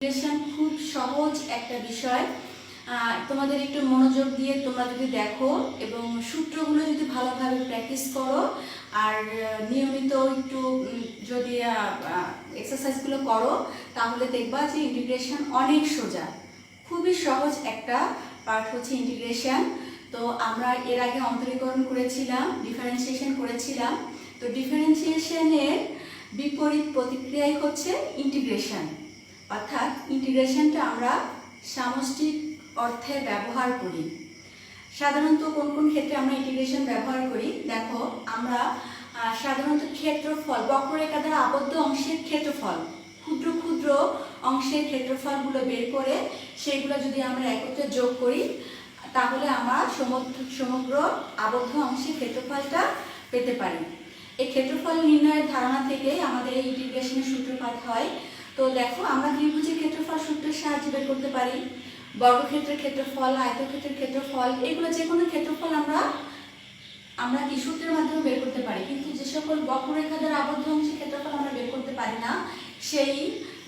Integration খুব সহজ একটা বিষয়। তোমাদের একটু মনোযোগ দিয়ে তোমরা যদি দেখো এবং সূত্রগুলো যদি ভালোভাবে প্র্যাকটিস করো আর নিয়মিত একটু যদি এক্সারসাইজগুলো করো তাহলে দেখবা যে ইন্টিগ্রেশন অনেক সোজা। খুবই সহজ একটা পার্ট হচ্ছে ইন্টিগ্রেশন। তো আমরা এর আগে অন্তরীকরণ করেছিলাম, ডিফারেন্সিয়েশন করেছিলাম। তো ডিফারেন্সিয়েশনের বিপরীত প্রতিক্রিয়াই হচ্ছে ইন্টিগ্রেশন। অর্থাৎ ইন্টিগ্রেশনটা আমরা সামষ্টিক অর্থে ব্যবহার করি। সাধারণত কোন কোন ক্ষেত্রে আমরা ইন্টিগ্রেশন ব্যবহার করি দেখো, আমরা সাধারণত ক্ষেত্রফল, বক্ররেখা দ্বারা আবদ্ধ অংশের ক্ষেত্রফল, ক্ষুদ্র ক্ষুদ্র অংশের ক্ষেত্রফলগুলো বের করে সেইগুলো যদি আমরা একত্রে যোগ করি তাহলে আমরা সমগ্র আবদ্ধ অংশের ক্ষেত্রফলটা পেতে পারি। এই ক্ষেত্রফল নির্ণয়ের ধারণা থেকে আমাদের এই ইন্টিগ্রেশনের সূত্রপাত হয়। তো দেখো, আমরা ত্রিভুজের ক্ষেত্রফল সূত্রের সাহায্যে বের করতে পারি, বর্গক্ষেত্রের ক্ষেত্রফল, আয়তক্ষেত্রের ক্ষেত্রফল, এগুলো যে কোনো ক্ষেত্রফল আমরা কি সূত্রের মাধ্যমে বের করতে পারি। কিন্তু যে সকল বক্ররেখা দ্বারা আবদ্ধ অংশের ক্ষেত্রফল আমরা বের করতে পারি না, সেই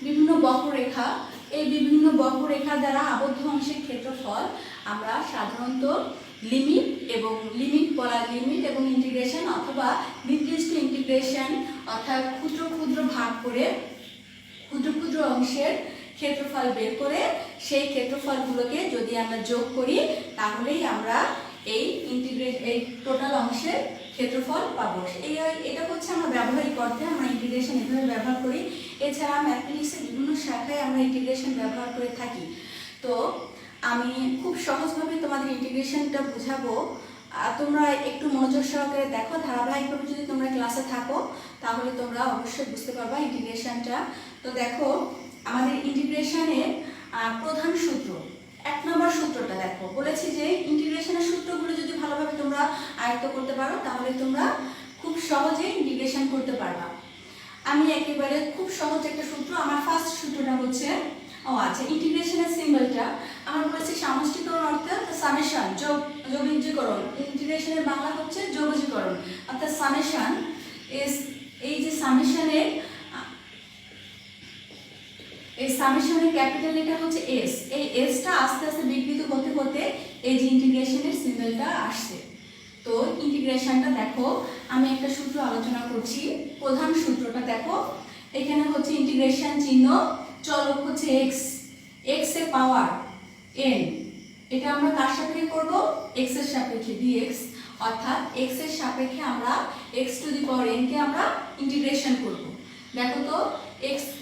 বিভিন্ন বক্ররেখা, এই বিভিন্ন বক্ররেখা দ্বারা আবদ্ধ অংশের ক্ষেত্রফল আমরা সাধারণত লিমিট এবং ইন্টিগ্রেশন অথবা নির্দিষ্ট ইন্টিগ্রেশন অর্থাৎ ক্ষুদ্র ক্ষুদ্র ভাগ করে ক্ষুদ্র ক্ষুদ্র অংশের ক্ষেত্রফল বের করে সেই ক্ষেত্রফলগুলোকে যদি আমরা যোগ করি তাহলেই আমরা এই টোটাল অংশের ক্ষেত্রফল পাবো। এটা হচ্ছে আমরা ব্যবহারিক অর্থে আমরা ইন্টিগ্রেশন এভাবে ব্যবহার করি। এছাড়া ম্যাথমেটিক্সের বিভিন্ন শাখায় আমরা ইন্টিগ্রেশন ব্যবহার করে থাকি। তো আমি খুব সহজভাবে তোমাদের ইন্টিগ্রেশনটা বুঝাবো, তোমরা একটু মনোযোগ সহকারে দেখো। ধারাবাহিকভাবে যদি তোমরা ক্লাসে থাকো তাহলে তোমরা অবশ্যই বুঝতে পারবা ইন্টিগ্রেশনটা। তো দেখো, আমাদের ইন্টিগ্রেশনের প্রধান সূত্র, 1 নম্বর সূত্রটা দেখো, বলেছি যে ইন্টিগ্রেশনের সূত্রগুলো যদি ভালোভাবে তোমরা আয়ত্ত করতে পারো তাহলে তোমরা খুব সহজে ইন্টিগ্রেশন করতে পারবা। আমি একেবারে খুব সহজ একটা সূত্র, আমার ফার্স্ট সূত্রটা হচ্ছে ইন্টিগ্রেশনের সিম্বলটা আমরা বলেছি সামষ্টিকরণ অর্থাৎ সামেশন, যোগীকরণ। ইন্টিগ্রেশনের বাংলা হচ্ছে যোগীকরণ অর্থাৎ সামেশন। এই যে সামেশনের ক্যাপিটাল লেটার হচ্ছে এস। এই এসটা আস্তে আস্তে বিকৃত হতে হতে এই যে ইন্টিগ্রেশনের সিম্বলটা আসছে। তো ইন্টিগ্রেশনটা দেখো, আমি একটা সূত্র আলোচনা করছি। প্রধান সূত্রটা দেখো, এখানে হচ্ছে ইন্টিগ্রেশন চিহ্ন, চলক হচ্ছে এক্স, এক্স এর পাওয়ার এন। এটা আমরা কার সাপেক্ষে করব? এক্স এর সাপেক্ষে, ডিএক্স। অর্থাৎ এক্স এর সাপেক্ষে আমরা x to the power N K আমরা ইন্টিগ্রেশন করব। দেখো তো,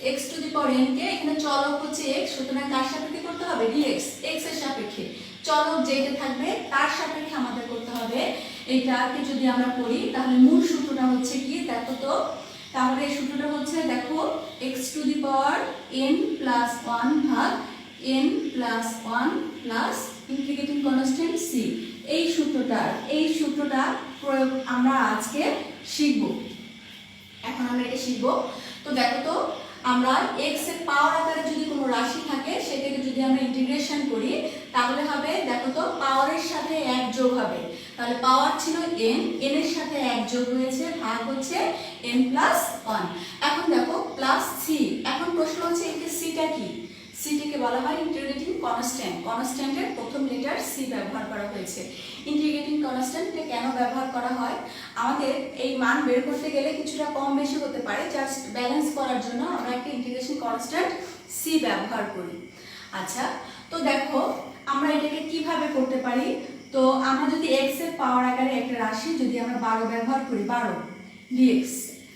x to the power N K, এখানে চলক হচ্ছে এক্স, সুতরাং কার সাপেক্ষে করতে হবে? ডিএক্স, এক্স এর সাপেক্ষে। চলক যেটা থাকবে তার সাপেক্ষে আমাদের করতে হবে। এইটাকে যদি আমরা করি তাহলে মূল সূত্রটা হচ্ছে কি দেখো তো, তাহলে এই সূত্রটা হচ্ছে দেখো, x to the power n plus 1 ভাগ n plus 1 plus integrating constant C. এই সূত্রটা প্রয়োগ আমরা আজকে শিখব। এখন আমরা এটা শিখব। তো দেখো তো, আমরা এক্স এর পাওয়ার আকারে যদি কোনো রাশি থাকে সেটাকে যদি আমরা ইন্টিগ্রেশন করি তাহলে হবে, দেখো তো, পাওয়ারের সাথে 1 যোগ হবে। তাহলে পাওয়ার ছিল n, n এর সাথে 1 যোগ হয়েছে, ভাগ হচ্ছে n প্লাস 1। এখন দেখো প্লাস সি। এখন প্রশ্ন হচ্ছে এই সিটা কি? সিটিকে বলা হয় ইন্টিগ্রেটিং কনস্ট্যান্ট। কনস্ট্যান্টের প্রথম লেটার সি ব্যবহার করা হয়েছে। ইন্টিগ্রেটিং কনস্ট্যান্টকে কেন ব্যবহার করা হয়? আমাদের এই মান বের করতে গেলে কিছুটা কম বেশি হতে পারে, জাস্ট ব্যালেন্স করার জন্য আমরা একটা ইন্টিগ্রেশন কনস্ট্যান্ট সি ব্যবহার করি। আচ্ছা, তো দেখো আমরা এটাকে কিভাবে করতে পারি। তো আমরা যদি x এর পাওয়ার আকারে একটা রাশি যদি আমরা 12 ব্যবহার করি, 12 dx,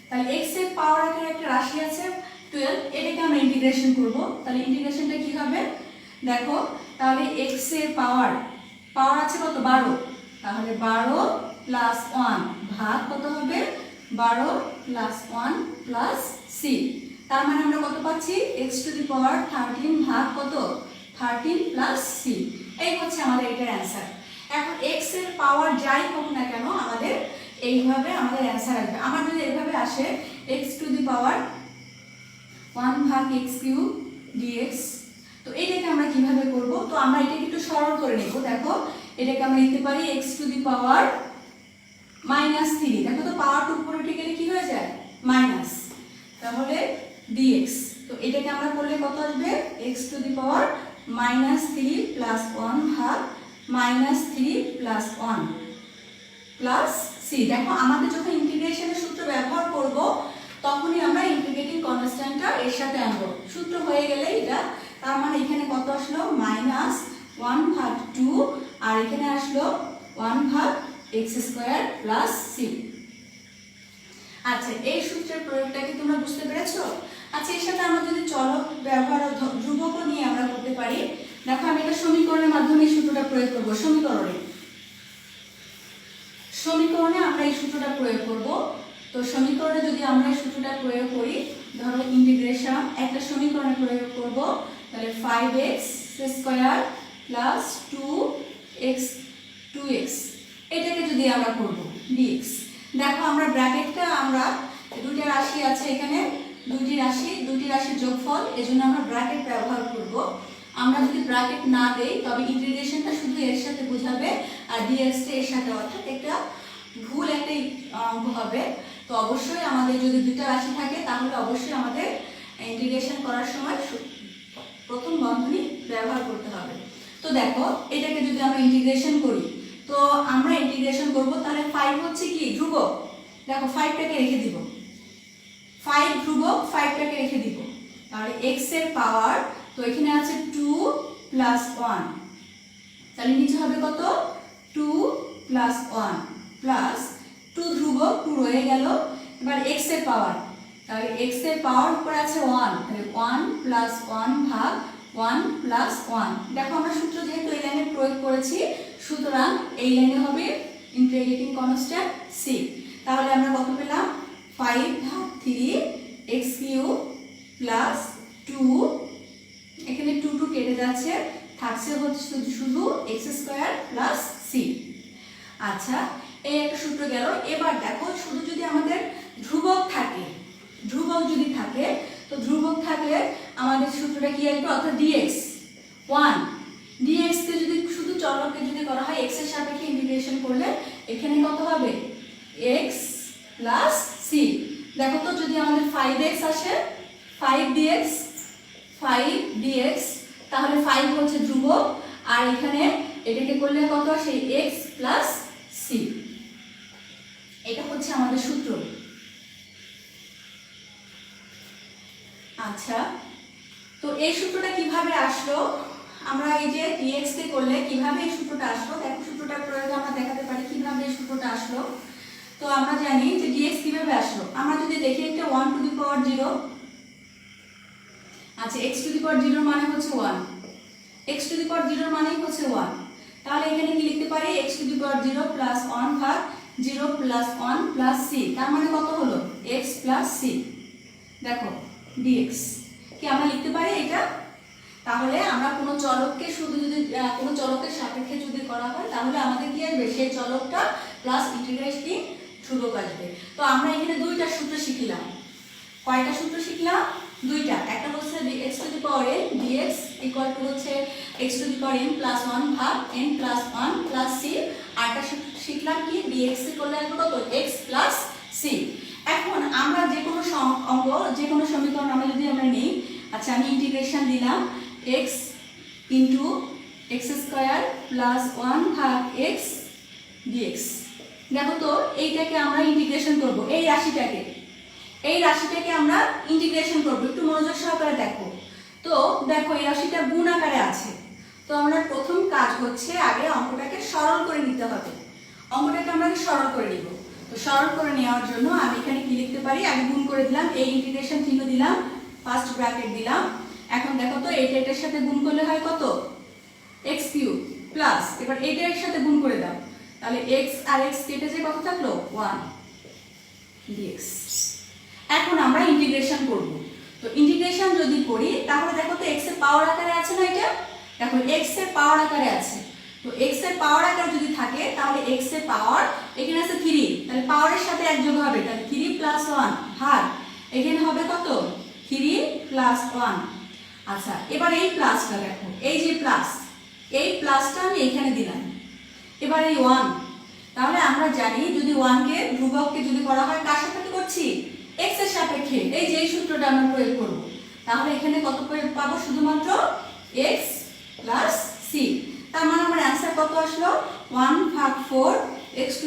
তাহলে x এর পাওয়ার আকারে একটা রাশি আছে 12, এটাকে আমরা ইন্টিগ্রেশন করব। তাহলে ইন্টিগ্রেশনটা কি হবে দেখো, তাহলে x এর পাওয়ার আছে কত? 12। তাহলে 12 প্লাস 1 ভাগ কত হবে? 12 প্লাস 1 প্লাস c। তার মানে আমরা কত পাচ্ছি? x টু দি পাওয়ার 13 ভাগ কত? 13 প্লাস c। এই হচ্ছে আমাদের এটার অ্যান্সার। এখন x এর পাওয়ার যাই হোক না কেন আমাদের এইভাবে আমাদের অ্যান্সার আসবে। আমার যদি এইভাবে আসে x টু দি পাওয়ার 1 ভাগ x কিউব dx, তো এটাকে আমরা কিভাবে করব? তো আমরা এটাকে একটু সরল করে নেব। দেখো, এটাকে আমরা লিখতে পারি x টু দি পাওয়ার -3। দেখো তো, পাওয়ার টু উপরে উঠে গেলে কি হয়ে যায়? মাইনাস, তাহলে dx তো এটাকে আমরা করলে কত আসবে x two the power -3 plus 1 ভাগ -3 প্লাস 1 প্লাস c। দেখো আমাদের যখন ইন্টিগ্রেশনের সূত্র ব্যবহার করব তখনই আমরা ইন্টিগ্রেটিং কনস্ট্যান্টটা এর সাথে আনব। সূত্র হয়ে গেলে এটা তার মানে এখানে কত আসলো -1 ভাগ 2 আর এখানে আসলো 1 ভাগ x² প্লাস c। আচ্ছা এই সূত্রের প্রয়োগটা কি তোমরা বুঝতে পেরেছো? আচ্ছা এর সাথে আমরা যদি চলক ব্যবহার ধ্রুবকও নিয়ে আমরা করতে পারি। দেখো আমি একটা সমীকরণের মাধ্যমে এই সূত্রটা প্রয়োগ করব। সমীকরণে আমরা এই সূত্রটা প্রয়োগ করব। তো সমীকরণে যদি আমরা এই সূত্রটা প্রয়োগ করি, ধরো ইন্টিগ্রেশন একটা সমীকরণে প্রয়োগ করব, তাহলে 5x² প্লাস 2x এটাকে যদি আমরা করব dx। দেখো আমরা ব্র্যাকেটটা আমরা দুইটা রাশি আছে এখানে, দুইটি রাশির যোগফল, এজন্য আমরা ব্র্যাকেট ব্যবহার করব। আমরা যদি ব্র্যাকেট না দেই তবে ইন্টিগ্রেশনটা শুধু এর সাথে বোঝাবে আর dx টা এর সাথে, অর্থাৎ একটা ভুল একটা অঙ্ক হবে। তো অবশ্যই আমাদের যদি দুইটা রাশি থাকে তাহলে অবশ্যই আমাদের ইন্টিগ্রেশন করার সময় প্রথম বন্ধনী ব্যবহার করতে হবে। তো দেখো এটাকে যদি আমরা ইন্টিগ্রেশন করি, তো আমরা ইন্টিগ্রেশন করব, তাহলে 5 হচ্ছে কি ধ্রুবক। দেখো 5টাকে রেখে দিব, 5 ধ্রুবক, 5টাকে রেখে দিব, তাহলে x এর পাওয়ার, তো এখানে আছে 2 প্লাস 1, তাহলে নিচে হবে কত 2 প্লাস 1 প্লাস 2 ধ্রুবক, 2 রয়ে গেল। এবার x এর পাওয়ার, তাহলে x এর পাওয়ার উপরে আছে 1, তাহলে 1 প্লাস 1 ভাগ 1 প্লাস 1। দেখো আমরা সূত্র যেহেতু এই লাইনে প্রয়োগ করেছি, সুতরাং এই লাইনে হবে ইন্টিগ্রেটিং কনস্ট্যান্ট c। তাহলে আমরা কত পেলাম 5 ভাগ 3 x³ প্লাস 2, এখানে 2 কেটে যাচ্ছে, থাকছে হচ্ছে শুধু x² প্লাস c। আচ্ছা এই একটা সূত্র গেল। এবার দেখো শুধু যদি আমাদের ধ্রুবক যদি থাকে, তো ধ্রুবক থাকলে আমাদের সূত্রটা কি আসবে, অর্থাৎ dx কে যদি শুধু চলককে যদি করা হয় x এর সাপেক্ষে ইন্টিগ্রেশন করলে এখানে কত হবে x প্লাস c। দেখো তো যদি আমাদের 5x আসে, 5dx, তাহলে 5 হচ্ছে ধ্রুবক আর এখানে এটাকে করলে কত আসে x প্লাস c। এটা হচ্ছে আমাদের সূত্র। আচ্ছা তো এই সূত্রটা কিভাবে আসলো, আমরা এই যে dx কে করলে কিভাবে এই সূত্রটা আসলো, দেখো সূত্রটা প্রয়োগ আমরা দেখাতে পারি কিভাবে এই সূত্রটা আসলো। তো আমরা জানি যে dx কিভাবে আসলো, আমরা যদি দেখি একটা 1 টু দি পাওয়ার 0, আচ্ছা x টু দি পাওয়ার 0 মানে হচ্ছে 1, x টু দি পাওয়ার 0 মানেই হচ্ছে 1, তাহলে এখানে কি লিখতে পারি x two the power 0 plus 1 ভাগ 0 প্লাস 1 প্লাস c, তার মানে কত হলো x প্লাস c। দেখো dx কি আমরা লিখতে পারি এটা। তাহলে আমরা কোনো চলককে শুধু যদি কোনো চলকের সাপেক্ষে যদি করা হয় তাহলে আমাদের কি আসবে, সেই চলকটা প্লাস ইন্টিগ্রেটিং ধ্রুবক আসবে। তো আমরা এখানে দুইটা সূত্র শিখলাম। কয়টা সূত্র শিখলাম? দুইটা। একটা হচ্ছে x two the power n dx equal to হচ্ছে x two the power n plus 1 ভাগ n প্লাস 1 প্লাস c। আরেকটা শিখলাম কি dx করলে আসবে কত x প্লাস c। এখন আমরা যে কোনো অঙ্ক, যে কোনো সমীকরণ আমরা যদি নিই, আচ্ছা আমি ইন্টিগ্রেশন দিলাম x ইন্টু x² প্লাস 1 ভাগ x dx। দেখো তো এইটাকে আমরা ইন্টিগ্রেশন করব, এই রাশিটাকে আমরা ইন্টিগ্রেশন করব। একটু মনোযোগ সহকারে দেখো। তো দেখো এই রাশিটা গুণ আকারে আছে, তো আমরা প্রথম কাজ হচ্ছে আগে অঙ্কটাকে সরল করে নিতে হবে। অঙ্কটাকে আমরা সরল করে নিব। তো সরল করে নেওয়ার জন্য আমি এখানে কি লিখতে পারি, আগে গুণ করে দিলাম, এই ইন্টিগ্রেশন চিহ্ন দিলাম, ফার্স্ট ব্র্যাকেট দিলাম। এখন দেখো তো এটার সাথে গুণ করলে হয় কত x³ প্লাস, এবার এটার সাথে গুণ করে দাও, তাহলে x আর x কেটে যে কত থাকলো 1 dx। এখন আমরা ইন্টিগ্রেশন করব। তো ইন্টিগ্রেশন যদি করি তাহলে দেখো তো x এর পাওয়ার আকারে আছে না, এটা দেখো x এর পাওয়ার আকারে আছে। তো x এর পাওয়ার আকারে যদি থাকে তাহলে x এর পাওয়ার এখানে আছে 3, তাহলে পাওয়ারের সাথে এক যোগ হবে, তাহলে 3 প্লাস 1 ভাগ এখানে হবে কত 3 প্লাস 1। আচ্ছা এবার এই প্লাসটা দেখো, এই যে প্লাস, এই প্লাসটা আমি এখানে দিলাম। এবার এই 1, তাহলে আমরা জানি যদি 1 কে ধ্রুবককে যদি করা হয় কার সাপেক্ষে করছি, x এর সাপেক্ষে, এই যে এই সূত্রটা আমরা প্রয়োগ করব। তাহলে এখানে কত পাবো? শুধুমাত্র x প্লাস সি। তার মানে আমার অ্যান্সার কত আসলো? 1/4 x⁴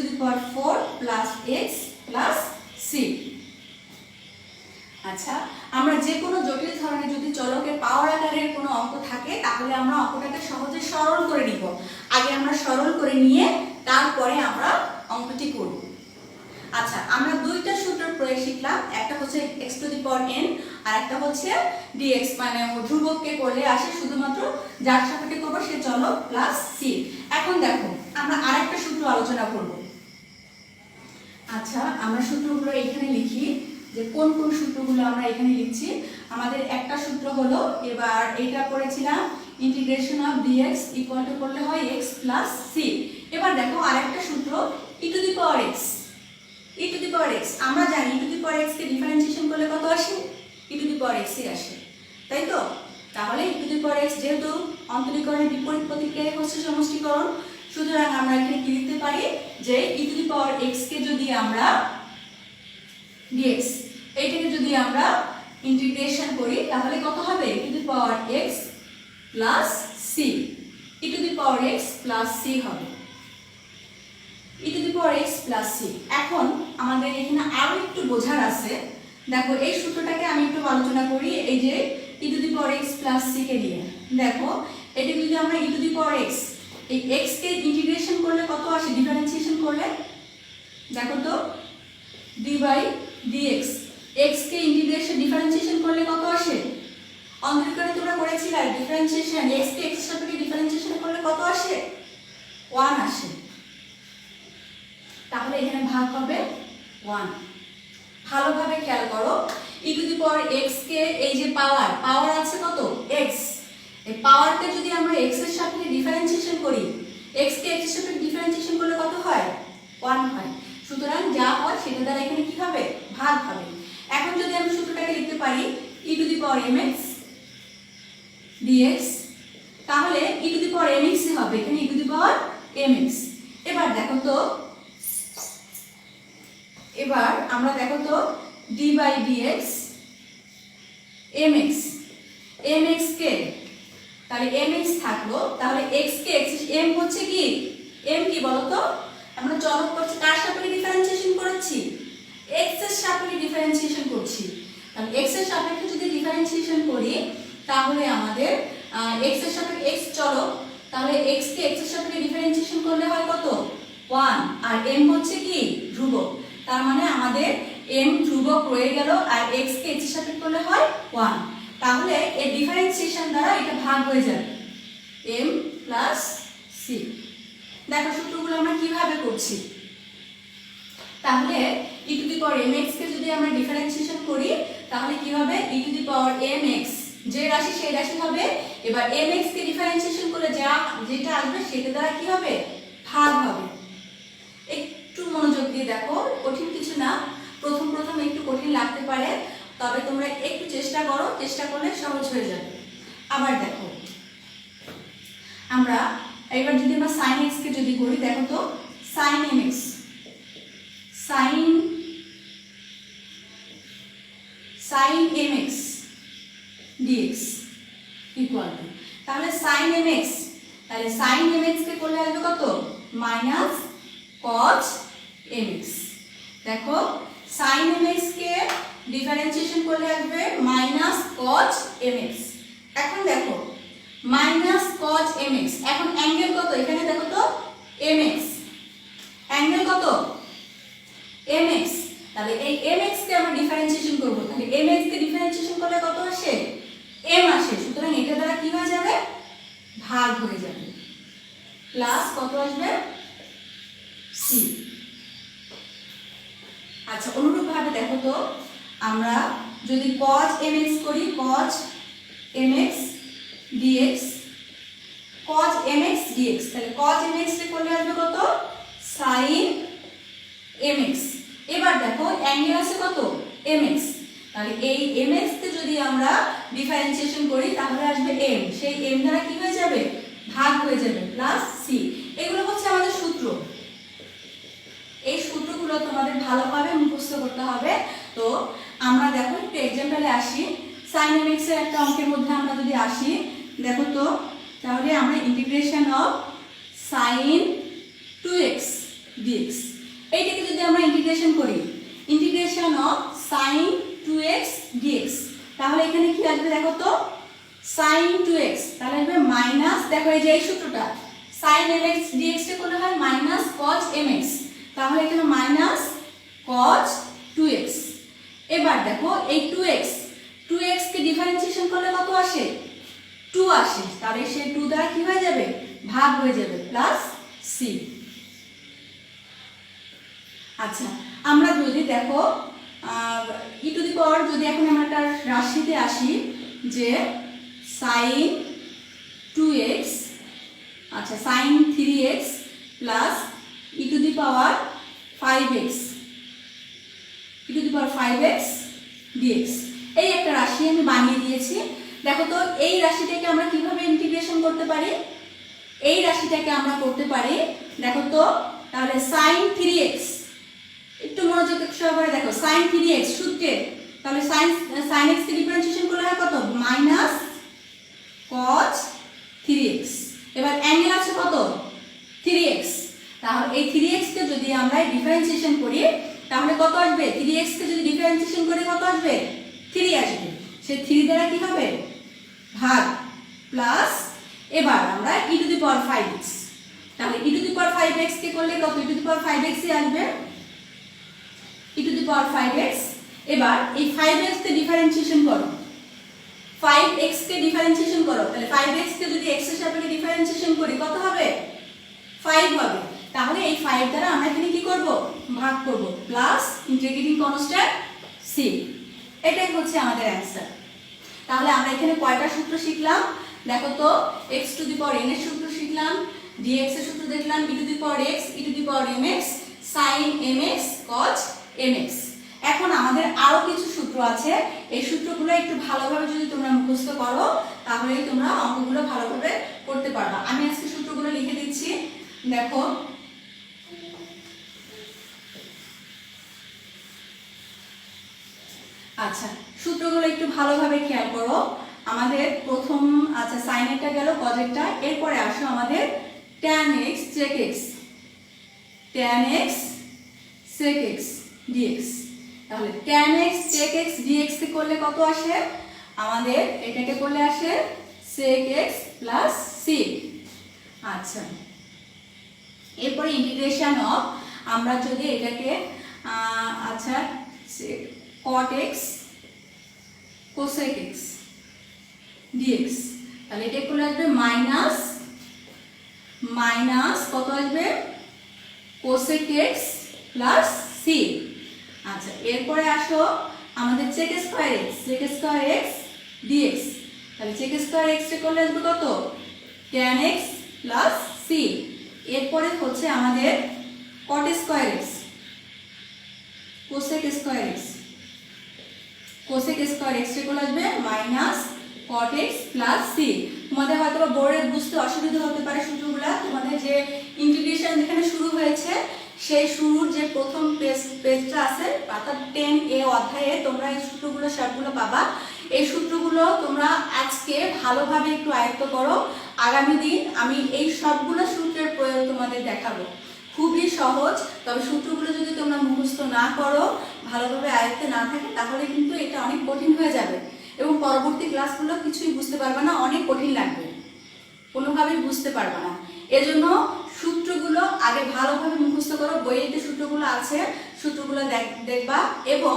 plus x plus C. আচ্ছা, আমরা যে কোনো জটিল ধরনের যদি চলকের পাওয়ার আকারের কোনো অঙ্ক থাকে তাহলে আমরা অঙ্কটাকে সহজে সরল করে নিব। আগে আমরা সরল করে নিয়ে তারপরে আমরা অঙ্কটি করব। আচ্ছা, আমরা দুইটা সূত্র প্রয়োগ শিখলাম, একটা হচ্ছে x⁴n আর একটা হচ্ছে dx, মানে ধ্রুবককে করলে আসে শুধুমাত্র যার সাপেক্ষে করব সে চলক প্লাস সি। এখন দেখো আমরা আরেকটা সূত্র আলোচনা করব। আচ্ছা, আমরা সূত্রগুলো এখানে লিখি যে কোন কোন সূত্রগুলো আমরা এখানে লিখছি। আমাদের একটা সূত্র হলো, এবার এটা পড়েছিলাম integration of dx equal to করলে হয় x প্লাস সি। এবার দেখো আরেকটা সূত্র e⁻x। e⁻x আমরা জানি e⁻x কে ডিফারেন্সিয়েশন করলে কত আসে? e⁻x ই আসে, তাই তো? তাহলে e⁻x যেহেতু অন্তরীকরণের বিপরীত প্রতিক্রিয়া হচ্ছে সমষ্টিকরণ, সুতরাং আমরা এখানে কি লিখতে পারি যে e⁻x কে যদি আমরা dx এইটাকে যদি আমরা ইন্টিগ্রেশন করি তাহলে কত হবে? e⁻x plus C. e⁻x plus C হবে, e⁻x প্লাস সি। এখন আমাদের এখানে আরো একটু বোঝার আছে। দেখো এই সূত্রটাকে আমি একটু আলোচনা করি, এই যে e⁻x প্লাস সি কে নিয়ে। দেখো এটা যদি আমরা e⁻x এই x কে ইন্টিগ্রেশন করলে কত আসে? ডিফারেন্সিয়েশন করলে দেখো তো d/dx, x কে ইন্টিগ্রেশন ডিফারেন্সিয়েশন করলে কত আসে? অন্তরীকরণে তোমরা করেছিলে ডিফারেন্সিয়েশন, x কে x এর সাপেক্ষে ডিফারেন্সিয়েশন করলে কত আসে? 1 আসে। তাহলে এখানে ভাগ হবে 1। ভালোভাবে খেয়াল করো, e⁻x কে এই যে পাওয়ার আছে কত? x। এই পাওয়ারকে যদি আমরা x এর সাপেক্ষে ডিফারেন্সিয়েশন করি, x কে x এর সাপেক্ষে ডিফারেন্সিয়েশন করলে কত হয়? 1 হয়। সুতরাং যা হয় সেটা দ্বারা এখানে কি হবে? ভাগ হবে। এখন যদি আমি সূত্রটাকে লিখতে পারি e⁻mx dx, তাহলে e⁻mx হবে এখানে e⁻mx। এবার দেখো তো, এবার আমরা দেখো তো d/dx mx, mx কে তাহলে mx থাকলো, তাহলে x কে x m হচ্ছে কি? m কি বলো তো? আমরা চলক করছি কার সাপেক্ষে ডিফারেন্সিয়েশন করেছি? x এর সাপেক্ষে ডিফারেন্সিয়েশন করছি। তাহলে x এর সাপেক্ষে যদি ডিফারেন্সিয়েশন করি তাহলে আমাদের x এর সাপেক্ষে x চলক, তাহলে x কে x এর সাপেক্ষে ডিফারেন্সিয়েশন করলে হয় কত? 1। আর m হচ্ছে কি? ধ্রুবক। তার মানে আমাদের m ধ্রুবক রয়ে গেল আর x কে x এর সাপেক্ষে করলে হয় 1। তাহলে এই ডিফারেন্সিয়েশন দ্বারা এটা ভাগ হয়ে যাবে m প্লাস সি। দেখো সূত্রগুলো আমরা কিভাবে করছি। তাহলে e⁻mx কে যদি আমরা ডিফারেন্সিয়েশন করি তাহলে কি হবে? e⁻mx যে রাশি সেই রাশি হবে। এবার mx কে ডিফারেন্সিয়েশন করলে যেটা আসবে সেটা দ্বারা কি হবে? ভাগ হবে। একটু মনোযোগ দিয়ে দেখো, কঠিন কিছু না, প্রথম একটু কঠিন লাগতে পারে, তবে তোমরা একটু চেষ্টা করো, চেষ্টা করলে সহজ হয়ে যাবে। আবার দেখো আমরা এবার যদি আমরা sin x কে যদি করি, দেখো তো sin mx dx equal to, তাহলে sin mx, তাহলে sin mx কে করলে আসবে কত? Minus cos mx। দেখো sin mx কে ডিফারেন্সিয়েশন করলে আসবে মাইনাস cos mx। এখন দেখো মাইনাস cos mx, এখন অ্যাঙ্গেল কত? এখানে দেখো তো mx, অ্যাঙ্গেল কত? mx। তাহলে এই mx কে আমরা ডিফারেন্সিয়েশন করব, তাহলে mx কে ডিফারেন্সিয়েশন করলে কত আসে? m আসে। সুতরাং এটা দ্বারা কি হয়ে যাবে? ভাগ হয়ে যাবে। প্লাস কত আসবে? c। আচ্ছা, অনুরূপভাবে দেখো তো আমরা যদি cos mx করি, cos mx dx, cos mx dx, তাহলে cos mx কে করলে আসবে কত? sin mx। এবার দেখো অ্যাঙ্গেল আছে কত? mx, তাহলে এই mx কে যদি আমরা ডিফারেন্সিয়েশন করি তাহলে আসবে m, সেই m দ্বারা কি হয়ে যাবে? ভাগ হয়ে যাবে, প্লাস c। এগুলো হচ্ছে আমাদের সূত্র। এই সূত্রগুলো তোমাদের ভালোভাবে মুখস্থ করতে হবে। তো আমরা দেখো একটু এক্সাম্পলে আসি। sin mx এর একটা অঙ্কের মধ্যে আমরা যদি আসি, দেখো তো, তাহলে আমরা integration of sin 2x dx, এইটাকে যদি আমরা ইন্টিগ্রেশন করি, integration of sin 2x dx, তাহলে এখানে কি আসবে দেখো তো, sin 2x, তাহলে আসবে মাইনাস, দেখো এই যে এই সূত্রটা sin mx dx কে করলে হয় মাইনাস cos mx, তাহলে এখানে মাইনাস cos 2x। এবার দেখো এই 2x কে ডিফারেন্সিয়েশন করলে কত আসে, 2 আসে, তাহলে সেই 2 দ্বারা কি হয়ে যাবে, ভাগ হয়ে যাবে, প্লাস c। আচ্ছা, আমরা যদি দেখো ই টু দি পাওয়ার, যদি এখন আমরা একটা রাশিতে আসি যে sin 2x, আচ্ছা sin 3x plus E two the power 5x, E two the power 5x dx, এই একটা রাশি আমি বানিয়ে দিয়েছি। দেখো তো এই রাশিটাকে আমরা কিভাবে ইন্টিগ্রেশন করতে পারি, এই রাশিটাকে আমরা করতে পারি, দেখো তো, তাহলে sin 3x, একটু মনোযোগ সহকারে দেখো, sin 3x সূত্রে, তাহলে sin x কে ডিফারেন্সিয়েশন করলে হয় কত, মাইনাস cos 3x, এবার অ্যাঙ্গেল আছে কত, 3x, তাহলে এই 3x কে যদি আমরা ডিফারেন্সিয়েশন করি তাহলে কত আসবে, 3x কে যদি ডিফারেন্সিয়েশন করে কত আসবে, 3 আসবে, সেই 3 দ্বারা কি হবে, ভাগ, প্লাস, এবার আমরা e two the power 5x, তাহলে e two the power 5x কে করলে কত, e two the power 5x ই আসবে, e two the power 5x। এবার এই 5x কে ডিফারেন্সিয়েশন করো, 5x কে ডিফারেন্সিয়েশন করো, তাহলে 5x কে যদি x এর সাপেক্ষে ডিফারেন্সিয়েশন করি কত হবে, 5 হবে, তাহলে এই 5 দ্বারা আমরা এখানে কি করব, ভাগ করব, প্লাস ইন্টিগ্রেটিং কনস্ট্যান্ট c, এটাই হচ্ছে আমাদের অ্যানসার। তাহলে আমরা এখানে কয়টা সূত্র শিখলাম, দেখো তো, x two the power n এর সূত্র শিখলাম, dx এর সূত্র দেখলাম, e two the power x, e two the power mx, sin mx cos mx। এখন আমাদের আরো কিছু সূত্র আছে, এই সূত্রগুলো একটু ভালোভাবে যদি তোমরা মুখস্থ করো তাহলে তোমরা অঙ্কগুলো ভালোভাবে করতে পারবা। আমি আজকে সূত্রগুলো লিখে দিচ্ছি, দেখো, আচ্ছা সূত্রগুলো একটু ভালোভাবে খেয়াল করো। আমাদের প্রথম, আচ্ছা সাইনেরটা গেল, কজেরটা, এরপরে আসো আমাদের tan x sec x, tan x sec x dx, তাহলে tan x sec x dx কে করলে কত আসে, আমাদের এটাকে করলে আসে sec x প্লাস c। আচ্ছা, এরপরে ইন্টিগ্রেশন অফ, আমরা যদি এটাকে আচ্ছা cot x cosec x dx, তাহলে এটা করলে আসবে মাইনাস, মাইনাস কত আসবে, cosec x প্লাস c। আচ্ছা, এরপরে আসো আমাদের sec স্কয়ার x dx, তাহলে sec স্কয়ার x এর করলে আসবে কত, tan x প্লাস c। এরপরে হচ্ছে আমাদের cot square x cosec square x, cosec square x এর করলে আসবে minus cot x plus c। তোমাদের হয়তো বোর্ডে বুঝতে অসুবিধা হতে পারে সূত্রগুলো, তোমাদের যে ইন্টিগ্রেশন যেখানে শুরু হয়েছে সেই শুরুর যে প্রথম পেজটা আছে অর্থাৎ 10a অধ্যায়ে তোমরা এই সূত্রগুলো সবগুলো পাবা। এই সূত্রগুলো তোমরা আজকে ভালোভাবে একটু আয়ত্ত করো, আগামী দিন আমি এই সবগুলো সূত্রের প্রয়োগ তোমাদের দেখাবো। খুবই সহজ, তবে সূত্রগুলো যদি তোমরা মুখস্থ না করো, ভালোভাবে আয়ত্তে না থাকে, তাহলে কিন্তু এটা অনেক কঠিন হয়ে যাবে এবং পরবর্তী ক্লাসগুলো কিছুই বুঝতে পারবে না, অনেক কঠিন লাগবে, কোনোভাবেই বুঝতে পারবে না। এজন্য সূত্রগুলো আগে ভালোভাবে মুখস্থ করো, বইয়েতে সূত্রগুলো আছে, সূত্রগুলো দেখবা, এবং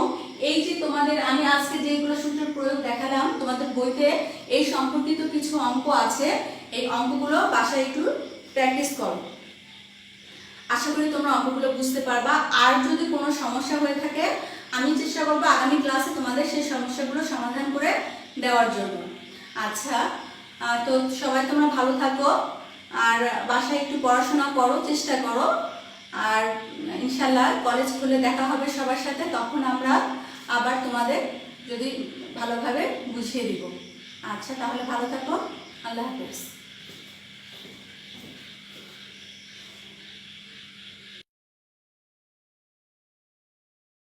এই যে তোমাদের আমি আজকে যেগুলো সূত্রের প্রয়োগ দেখালাম, তোমাদের বইতে এই সম্পর্কিত কিছু অঙ্ক আছে, এই অঙ্কগুলো বাসায় একটু প্র্যাকটিস করো। আশা করি তোমরা অঙ্কগুলো বুঝতে পারবা। আর যদি কোনো সমস্যা হয়ে থাকে আমি চেষ্টা করবো আগামী ক্লাসে তোমাদের সেই সমস্যাগুলো সমাধান করে দেওয়ার জন্য। আচ্ছা, তো সবাই তোমরা ভালো থাকো, আর বাসায় একটু পড়াশোনা করো, চেষ্টা করো, আর ইনশাল্লাহ কলেজ খুলে দেখা হবে সবার সাথে, তখন আমরা আবার তোমাদের যদি ভালোভাবে বুঝিয়ে দিব। আচ্ছা, তাহলে ভালো থাকো, আল্লাহ হাফেজ।